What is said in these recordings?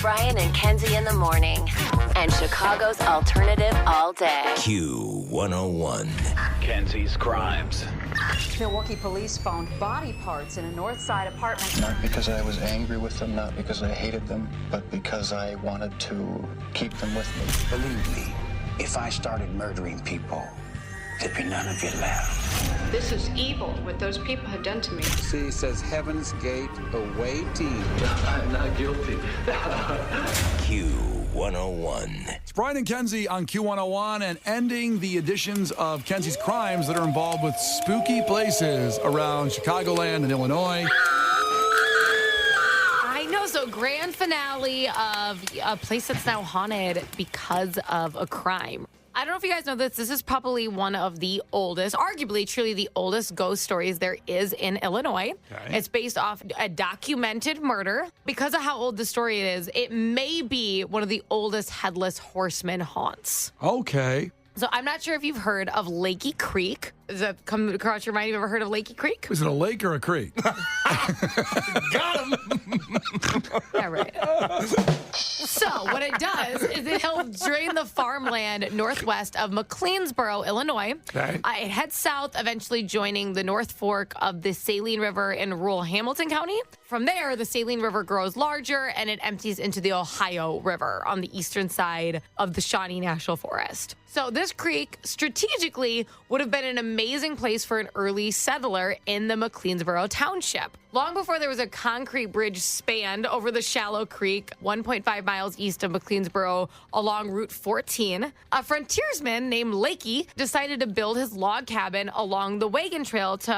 Brian and Kenzie in the morning. And Chicago's alternative all day. Q101. Kenzie's Krimes. Milwaukee police found body parts in a North Side apartment. Not because I was angry with them, not because I hated them, but because I wanted to keep them with me. Believe me, if I started murdering people, there'd be none of you left. This is evil, what those people have done to me. C says Heaven's Gate awaiting. I'm not guilty. Q101. It's Brian and Kenzie on Q101 and ending the editions of Kenzie's Krimes that are involved with spooky places around Chicagoland and Illinois. I know, so grand finale of a place that's now haunted because of a crime. I don't know if you guys know this. This is probably one of the oldest, arguably truly the oldest ghost stories there is in Illinois. Okay. It's based off a documented murder. Because of how old the story is, it may be one of the oldest Headless Horseman haunts. Okay. So I'm not sure if you've heard of Lakey Creek. Does that come across your mind? You've ever heard of Lakey Creek? Is it a lake or a creek? Got him. Yeah, right. So what it does is it helps drain the farmland northwest of McLeansboro, Illinois. Okay. It heads south, eventually joining the North Fork of the Saline River in rural Hamilton County. From there, the Saline River grows larger and it empties into the Ohio River on the eastern side of the Shawnee National Forest. So this creek strategically would have been an amazing place for an early settler in the McLeansboro Township. Long before there was a concrete bridge spanned over the shallow creek, 1.5 miles east of McLeansboro along Route 14, a frontiersman named Lakey decided to build his log cabin along the wagon trail to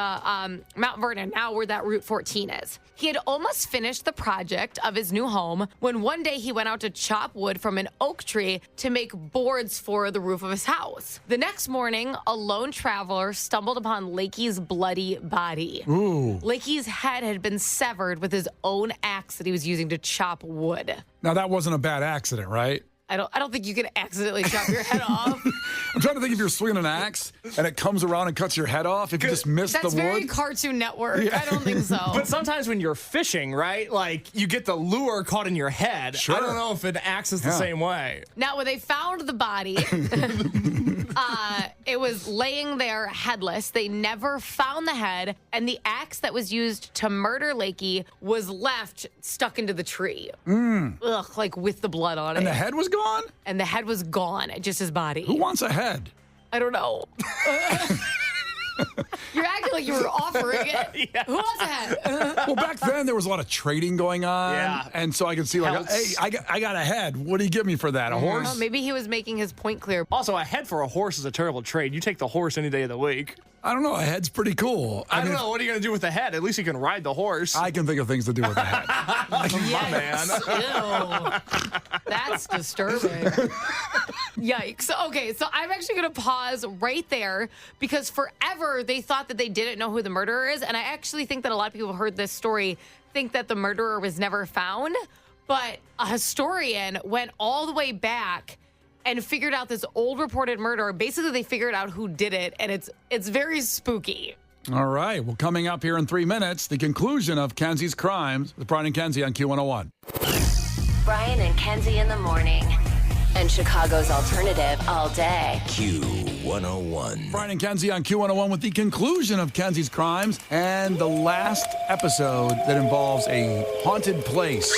Mount Vernon, now where that Route 14 is. He had almost finished the project of his new home when one day he went out to chop wood from an oak tree to make boards for the roof of his house. The next morning, a lone traveler stumbled upon Lakey's bloody body. Ooh. Lakey's head had been severed with his own axe that he was using to chop wood. Now, that wasn't a bad accident, right? I don't think you can accidentally chop your head off. I'm trying to think if you're swinging an axe and it comes around and cuts your head off if you just miss the wood. That's very Cartoon Network. Yeah. I don't think so. But sometimes when you're fishing, right, like you get the lure caught in your head. Sure. I don't know if an axe is the same way. Now, when they found the body, it was laying there headless. They never found the head, and the axe that was used to murder Lakey was left stuck into the tree. Ugh, like with the blood on it. And the head was gone? And the head was gone, just his body. Who wants a head? I don't know. You're acting like you were offering it. Yeah. Who wants a head? Well, back then, there was a lot of trading going on. Yeah. And so I could see, like, hey, I got a head. What do you give me for that? A horse? Well, maybe he was making his point clear. Also, a head for a horse is a terrible trade. You take the horse any day of the week. I don't know. A head's pretty cool. I don't know. What are you going to do with the head? At least you can ride the horse. I can think of things to do with the head. Yes. My man. Ew. That's disturbing. Yikes. Okay, so I'm actually going to pause right there because forever they thought that they didn't know who the murderer is. And I actually think that a lot of people who heard this story think that the murderer was never found. But a historian went all the way back and figured out this old reported murder. Basically, they figured out who did it, and it's very spooky. All right. Well, coming up here in 3 minutes, the conclusion of Kenzie's Krimes with Brian and Kenzie on Q101. Brian and Kenzie in the morning. And Chicago's alternative all day. Q101. Brian and Kenzie on Q101 with the conclusion of Kenzie's Krimes and the last episode that involves a haunted place.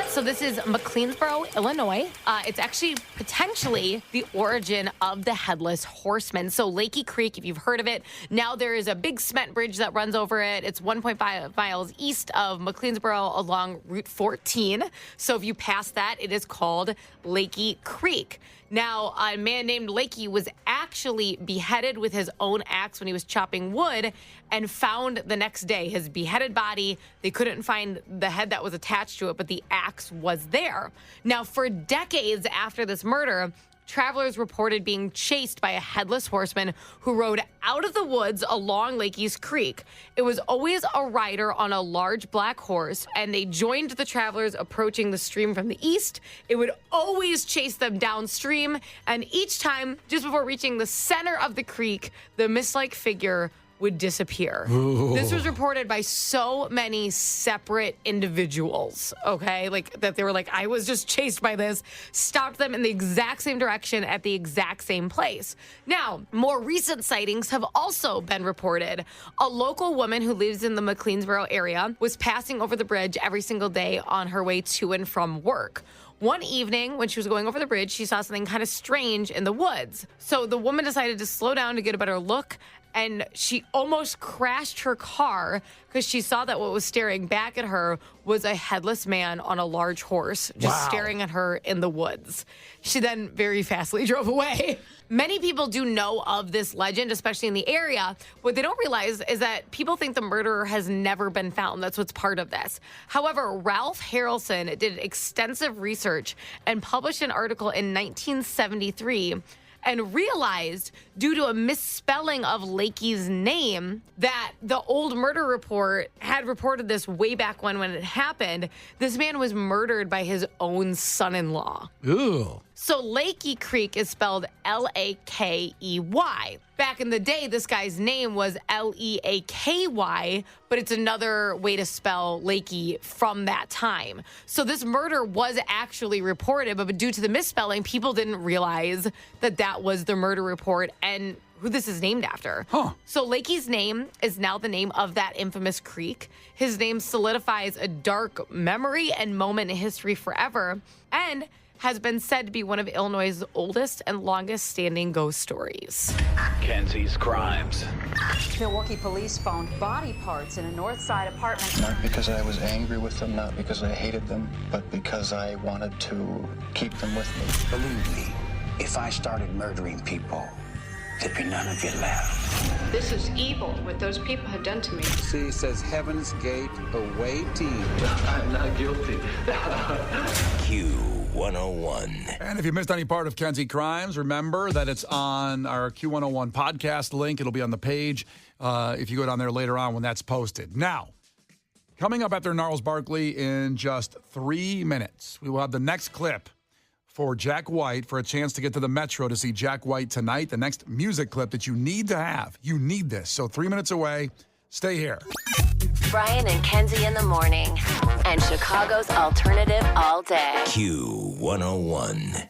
So this is McLeansboro, Illinois. It's actually potentially the origin of the Headless Horseman. So Lakey Creek, if you've heard of it, now there is a big cement bridge that runs over it. It's 1.5 miles east of McLeansboro along Route 14. So if you pass that, it is called Lakey Creek. Now, a man named Lakey was actually beheaded with his own axe when he was chopping wood and found the next day his beheaded body. They couldn't find the head that was attached to it, but the axe was there. Now, for decades after this murder, travelers reported being chased by a headless horseman who rode out of the woods along Lakey's Creek. It was always a rider on a large black horse, and they joined the travelers approaching the stream from the east. It would always chase them downstream, and each time, just before reaching the center of the creek, the mist-like figure would disappear. Ooh. This was reported by so many separate individuals, okay? Like that they were like, I was just chased by this, stopped them in the exact same direction at the exact same place. Now, more recent sightings have also been reported. A local woman who lives in the McLeansboro area was passing over the bridge every single day on her way to and from work. One evening, when she was going over the bridge, she saw something kind of strange in the woods. So the woman decided to slow down to get a better look, and she almost crashed her car because she saw that what was staring back at her was a headless man on a large horse just staring at her in the woods. She then very fastly drove away. Many people do know of this legend, especially in the area. What they don't realize is that people think the murderer has never been found. That's what's part of this. However, Ralph Harrelson did extensive research and published an article in 1973 and realized, due to a misspelling of Lakey's name, that the old murder report had reported this way back when it happened. This man was murdered by his own son-in-law. Ooh. So Lakey Creek is spelled Lakey. Back in the day, this guy's name was Leaky, but it's another way to spell Lakey from that time. So this murder was actually reported, but due to the misspelling, people didn't realize that that was the murder report and who this is named after. So Lakey's name is now the name of that infamous creek. His name solidifies a dark memory and moment in history forever, and has been said to be one of Illinois' oldest and longest standing ghost stories. Kenzie's Crimes. Milwaukee police found body parts in a north side apartment. Not because I was angry with them, not because I hated them, but because I wanted to keep them with me. Believe me, if I started murdering people, there'd be none of you left. This is evil, what those people have done to me. See, says Heaven's Gate awaiting. I'm not guilty. Q101. And if you missed any part of Kenzie Crimes, remember that it's on our Q101 podcast link. It'll be on the page if you go down there later on when that's posted. Now, coming up after Gnarls Barkley in just 3 minutes, we will have the next clip for Jack White for a chance to get to the Metro to see Jack White tonight. The next music clip that you need to have. You need this. So 3 minutes away. Stay here. Brian and Kenzie in the morning. And Chicago's alternative all day. Q101.